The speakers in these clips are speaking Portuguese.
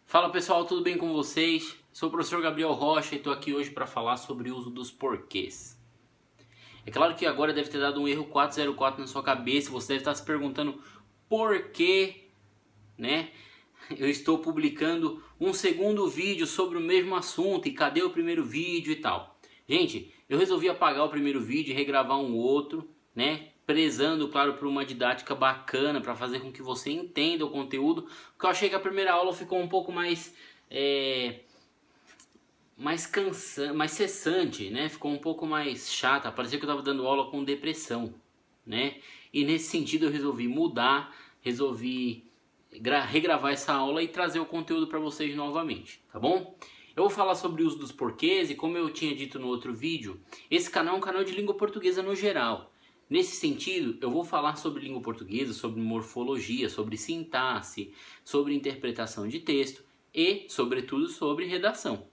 Fala pessoal, tudo bem com vocês? Sou o professor Gabriel Rocha e estou aqui hoje para falar sobre o uso dos porquês. É claro que agora deve ter dado um erro 404 na sua cabeça, você deve estar se perguntando por que, né? Eu estou publicando um segundo vídeo sobre o mesmo assunto e cadê o primeiro vídeo e tal. Gente, eu resolvi apagar o primeiro vídeo e regravar um outro, né? Prezando, claro, por uma didática bacana para fazer com que você entenda o conteúdo, porque eu achei que a primeira aula ficou um pouco mais mais cessante, né? Ficou um pouco mais chata, parecia que eu estava dando aula com depressão, né? E nesse sentido eu resolvi mudar, resolvi regravar essa aula e trazer o conteúdo para vocês novamente, tá bom? Eu vou falar sobre o uso dos porquês e como eu tinha dito no outro vídeo, esse canal é um canal de língua portuguesa no geral. Nesse sentido, eu vou falar sobre língua portuguesa, sobre morfologia, sobre sintaxe, sobre interpretação de texto e, sobretudo, sobre redação,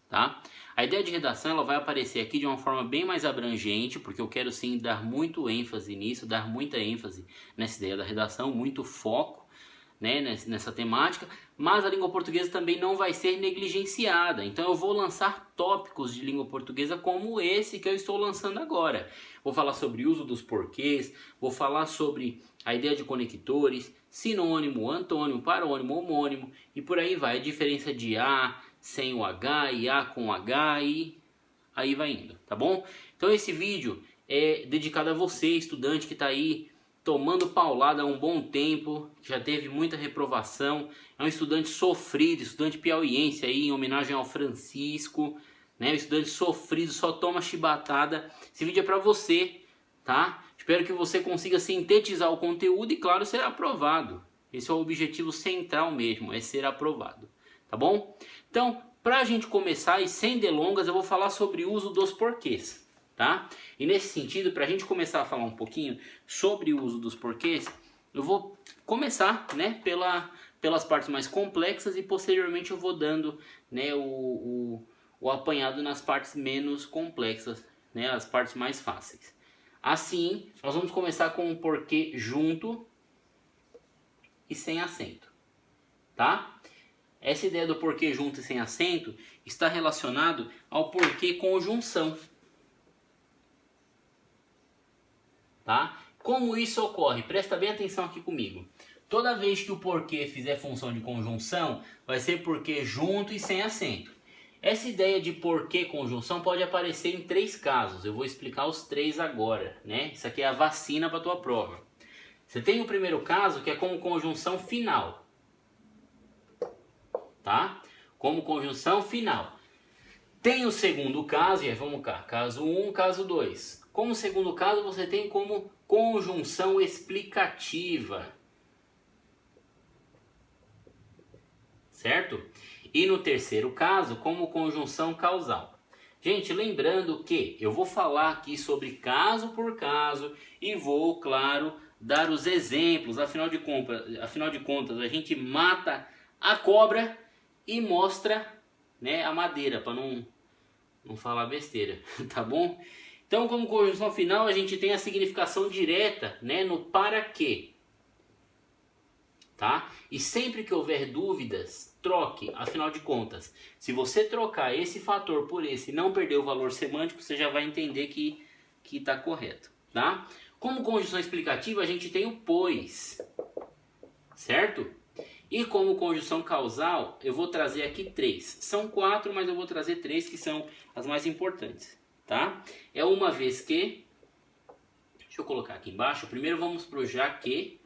tá? A ideia de redação ela vai aparecer aqui de uma forma bem mais abrangente, porque eu quero sim dar muito ênfase nisso, dar muita ênfase nessa ideia da redação, muito foco, né, nessa temática, mas a língua portuguesa também não vai ser negligenciada. Então eu vou lançar tópicos de língua portuguesa como esse que eu estou lançando agora. Vou falar sobre o uso dos porquês, vou falar sobre a ideia de conectores, sinônimo, antônimo, parônimo, homônimo e por aí vai. A diferença de A sem o H e A com H e aí vai indo, tá bom? Então esse vídeo é dedicado a você, estudante que está aí tomando paulada há um bom tempo, já teve muita reprovação, é um estudante sofrido, estudante piauiense aí, em homenagem ao Francisco, né? Um estudante sofrido, só toma chibatada. Esse vídeo é para você, tá? Espero que você consiga sintetizar o conteúdo e, claro, ser aprovado. Esse é o objetivo central mesmo, é ser aprovado, tá bom? Então, para a gente começar e sem delongas, eu vou falar sobre o uso dos porquês. Tá? E nesse sentido, para a gente começar a falar um pouquinho sobre o uso dos porquês, eu vou começar, né, pelas partes mais complexas e posteriormente eu vou dando, né, o apanhado nas partes menos complexas, né, as partes mais fáceis. Assim, nós vamos começar com o porquê junto e sem acento, tá? Essa ideia do porquê junto e sem acento está relacionado ao porquê conjunção. Tá? Como isso ocorre? Presta bem atenção aqui comigo. Toda vez que o porquê fizer função de conjunção, vai ser porquê junto e sem acento. Essa ideia de porquê conjunção pode aparecer em 3 casos. Eu vou explicar os 3 agora, né? Isso aqui é a vacina para a tua prova. Você tem o primeiro caso que é como conjunção final. Tá? Como conjunção final. Tem o segundo caso, e aí vamos cá. Caso 1, caso 2. Como segundo caso, você tem como conjunção explicativa. Certo? E no terceiro caso, como conjunção causal. Gente, lembrando que eu vou falar aqui sobre caso por caso e vou, claro, dar os exemplos. Afinal de contas, a gente mata a cobra e mostra, né, a madeira, para não falar besteira, tá bom? Então, como conjunção final, a gente tem a significação direta, né, no para quê. Tá? E sempre que houver dúvidas, troque. Afinal de contas, se você trocar esse fator por esse e não perder o valor semântico, você já vai entender que está correto. Tá? Como conjunção explicativa, a gente tem o pois. Certo? E como conjunção causal, eu vou trazer aqui 3. São 4, mas eu vou trazer 3 que são as mais importantes. Tá? É uma vez que, deixa eu colocar aqui embaixo, primeiro vamos para o já que,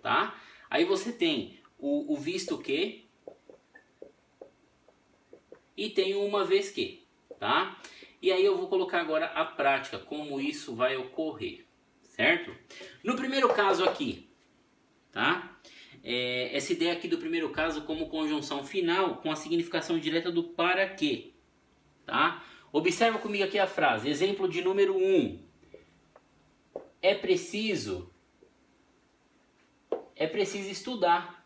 tá? Aí você tem o visto que e tem o uma vez que, tá? E aí eu vou colocar agora a prática, como isso vai ocorrer, certo? No primeiro caso aqui, tá? Essa ideia aqui do primeiro caso como conjunção final com a significação direta do para quê, tá? Observa comigo aqui a frase, exemplo de número 1. É preciso estudar.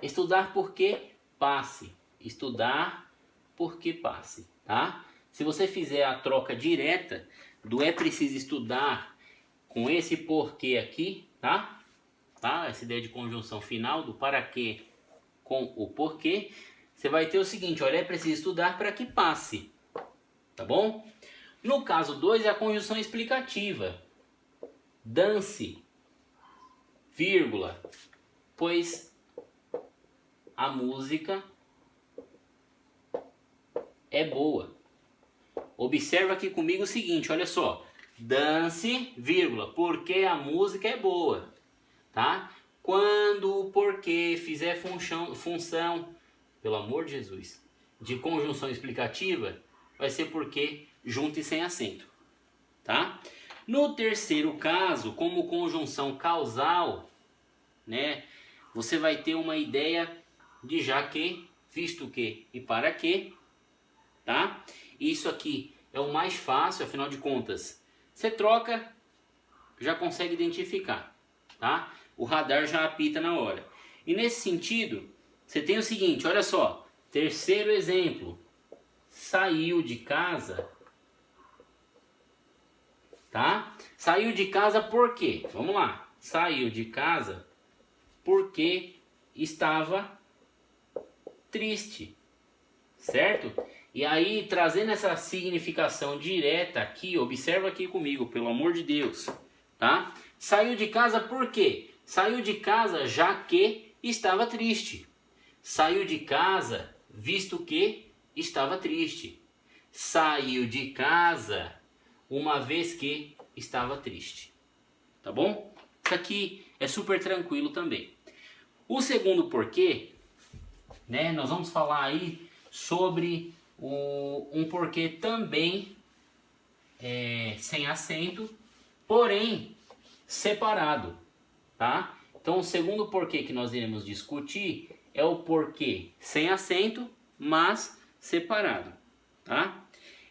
Estudar porque passe. Estudar porque passe, tá? Se você fizer a troca direta do é preciso estudar com esse porquê aqui, tá? tá? Essa ideia de conjunção final do para quê com o porquê, você vai ter o seguinte, olha, é preciso estudar para que passe, tá bom? No caso 2 é a conjunção explicativa. Dance, vírgula, pois a música é boa. Observa aqui comigo o seguinte, olha só. Dance, vírgula, porque a música é boa, tá? Quando o porquê fizer função, pelo amor de Jesus, de conjunção explicativa, vai ser porque junto e sem acento, tá? No terceiro caso, como conjunção causal, né, você vai ter uma ideia de já que, visto que e para que, tá? Isso aqui é o mais fácil, afinal de contas, você troca, já consegue identificar, tá? O radar já apita na hora. E nesse sentido, você tem o seguinte, olha só, terceiro exemplo, saiu de casa, tá? Saiu de casa por quê? Vamos lá, saiu de casa porque estava triste, certo? E aí, trazendo essa significação direta aqui, observa aqui comigo, pelo amor de Deus, tá? Saiu de casa por quê? Saiu de casa já que estava triste. Saiu de casa visto que estava triste. Saiu de casa uma vez que estava triste. Tá bom? Isso aqui é super tranquilo também. O segundo porquê, né? Nós vamos falar aí sobre um porquê também sem acento, porém separado, tá? Então o segundo porquê que nós iremos discutir é o porquê sem acento, mas separado, tá?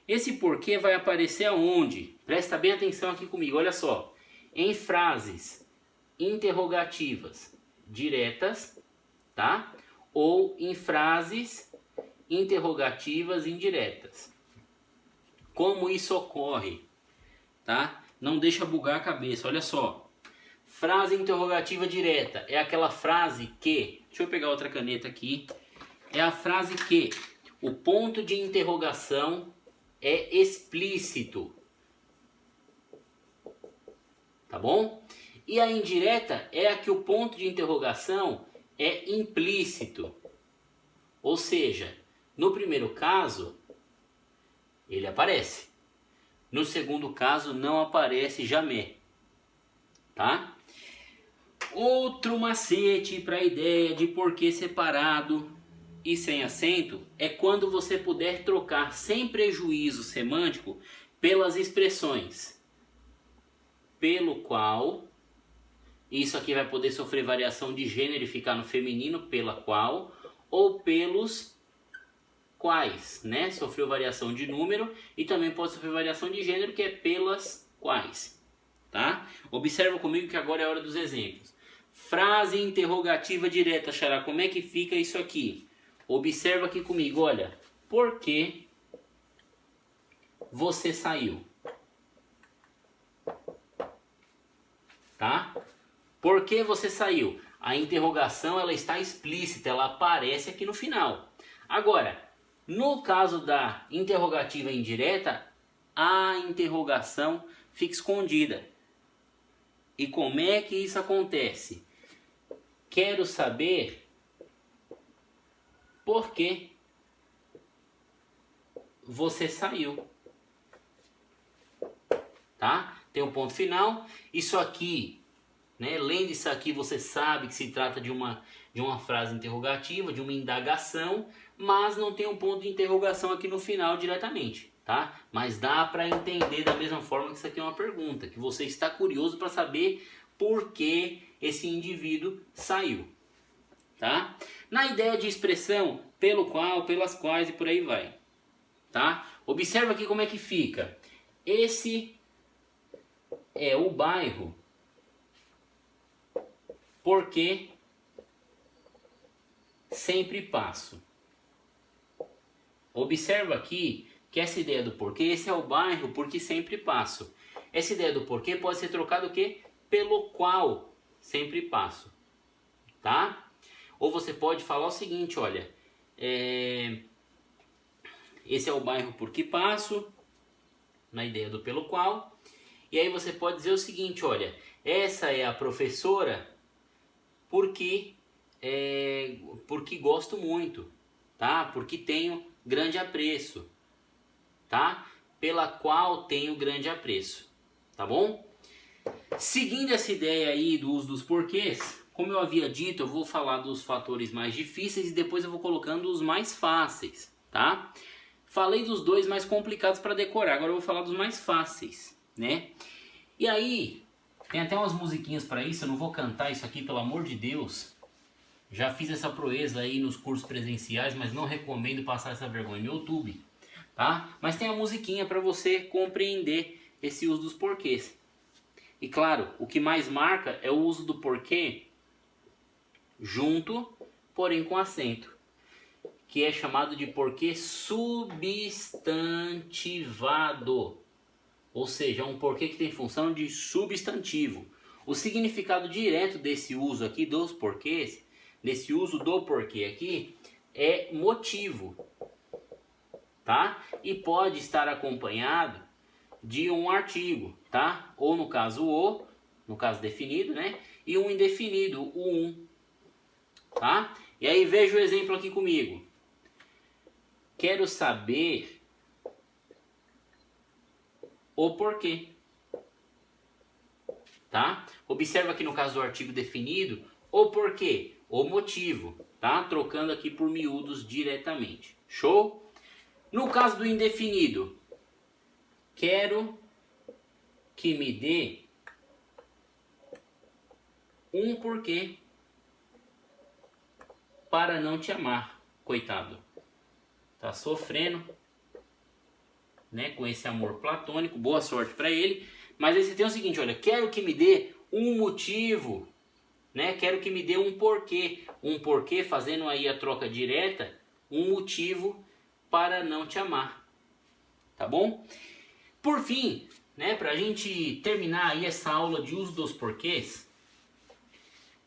Esse porquê vai aparecer aonde? Presta bem atenção aqui comigo, olha só. Em frases interrogativas diretas, tá? Ou em frases interrogativas indiretas. Como isso ocorre, tá? Não deixa bugar a cabeça, olha só. Frase interrogativa direta é aquela frase que, deixa eu pegar outra caneta aqui, é a frase que o ponto de interrogação é explícito, tá bom? E a indireta é a que o ponto de interrogação é implícito, ou seja, no primeiro caso, ele aparece. No segundo caso, não aparece jamais. Tá? Outro macete para a ideia de porquê separado e sem acento é quando você puder trocar sem prejuízo semântico pelas expressões pelo qual, isso aqui vai poder sofrer variação de gênero e ficar no feminino, pela qual, ou pelos quais, né? Sofreu variação de número e também pode sofrer variação de gênero, que é pelas quais, tá? Observa comigo que agora é a hora dos exemplos. Frase interrogativa direta, xará, como é que fica isso aqui? Observa aqui comigo, olha, por que você saiu? Tá? Por que você saiu? A interrogação ela está explícita, ela aparece aqui no final. Agora, no caso da interrogativa indireta, a interrogação fica escondida. E como é que isso acontece? Quero saber por que você saiu. Tá? Tem um ponto final. Isso aqui, né? Além disso aqui, você sabe que se trata de uma frase interrogativa, de uma indagação, mas não tem um ponto de interrogação aqui no final diretamente, tá? Mas dá para entender da mesma forma que isso aqui é uma pergunta, que você está curioso para saber por que esse indivíduo saiu, tá? Na ideia de expressão pelo qual, pelas quais e por aí vai, tá? Observa aqui como é que fica. Esse é o bairro porque sempre passo. Observa aqui que essa ideia do porquê, esse é o bairro porque sempre passo. Essa ideia do porquê pode ser trocado o quê? Pelo qual sempre passo, tá? Ou você pode falar o seguinte, olha, esse é o bairro por que passo, na ideia do pelo qual, e aí você pode dizer o seguinte, olha, essa é a professora porque gosto muito, tá? Porque tenho grande apreço, tá? Pela qual tenho grande apreço, tá bom? Seguindo essa ideia aí do uso dos porquês, como eu havia dito, eu vou falar dos fatores mais difíceis e depois eu vou colocando os mais fáceis, tá? Falei dos dois mais complicados para decorar, agora eu vou falar dos mais fáceis, né? E aí, tem até umas musiquinhas para isso, eu não vou cantar isso aqui, pelo amor de Deus. Já fiz essa proeza aí nos cursos presenciais, mas não recomendo passar essa vergonha no YouTube, tá? Mas tem a musiquinha para você compreender esse uso dos porquês. E claro, o que mais marca é o uso do porquê junto, porém com acento, que é chamado de porquê substantivado. Ou seja, é um porquê que tem função de substantivo. O significado direto desse uso aqui dos porquês, desse uso do porquê aqui, é motivo, tá? E pode estar acompanhado de um artigo, tá? Ou no caso definido, né? E um indefinido, o um, tá? E aí veja o exemplo aqui comigo. Quero saber o porquê, tá? Observa aqui no caso do artigo definido, o porquê, o motivo, tá? Trocando aqui por miúdos diretamente. Show? No caso do indefinido, quero que me dê um porquê para não te amar. Coitado. Tá sofrendo, né, com esse amor platônico. Boa sorte para ele. Mas aí você tem o seguinte, olha, quero que me dê um motivo, né? Quero que me dê um porquê, fazendo aí a troca direta, um motivo para não te amar. Tá bom? Por fim, né, pra gente terminar aí essa aula de uso dos porquês,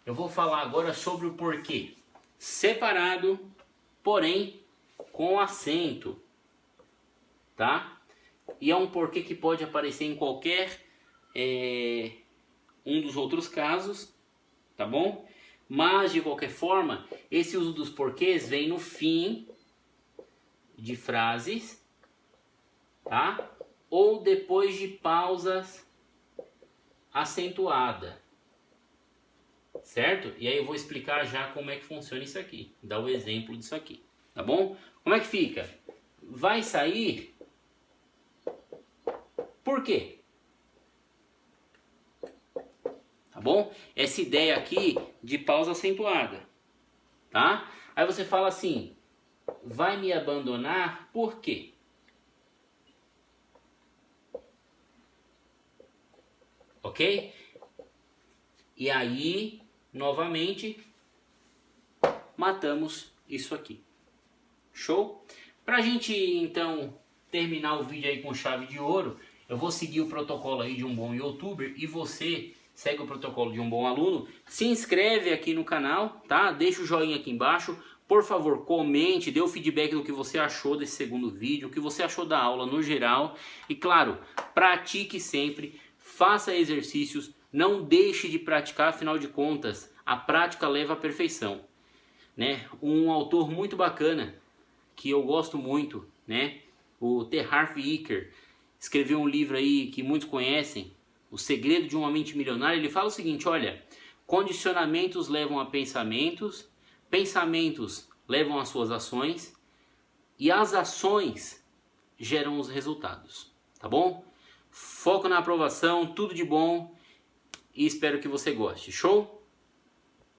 eu vou falar agora sobre o porquê separado, porém com acento, tá? E é um porquê que pode aparecer em qualquer um dos outros casos, tá bom? Mas de qualquer forma, esse uso dos porquês vem no fim de frases, tá? Ou depois de pausas acentuadas, certo? E aí eu vou explicar já como é que funciona isso aqui, dar o exemplo disso aqui, tá bom? Como é que fica? Vai sair. Por quê? Tá bom? Essa ideia aqui de pausa acentuada, tá? Aí você fala assim, vai me abandonar por quê? Ok? E aí, novamente, matamos isso aqui. Show? Pra gente, então, terminar o vídeo aí com chave de ouro, eu vou seguir o protocolo aí de um bom youtuber e você segue o protocolo de um bom aluno. Se inscreve aqui no canal, tá? Deixa o joinha aqui embaixo. Por favor, comente, dê o feedback do que você achou desse segundo vídeo, o que você achou da aula no geral. E claro, pratique sempre, faça exercícios, não deixe de praticar, afinal de contas, a prática leva à perfeição, né? Um autor muito bacana, que eu gosto muito, né? O T. Harv Eker, escreveu um livro aí que muitos conhecem, O Segredo de uma Mente Milionária. Ele fala o seguinte, olha, condicionamentos levam a pensamentos, pensamentos levam às suas ações e as ações geram os resultados, tá bom? Foco na aprovação, tudo de bom e espero que você goste, show?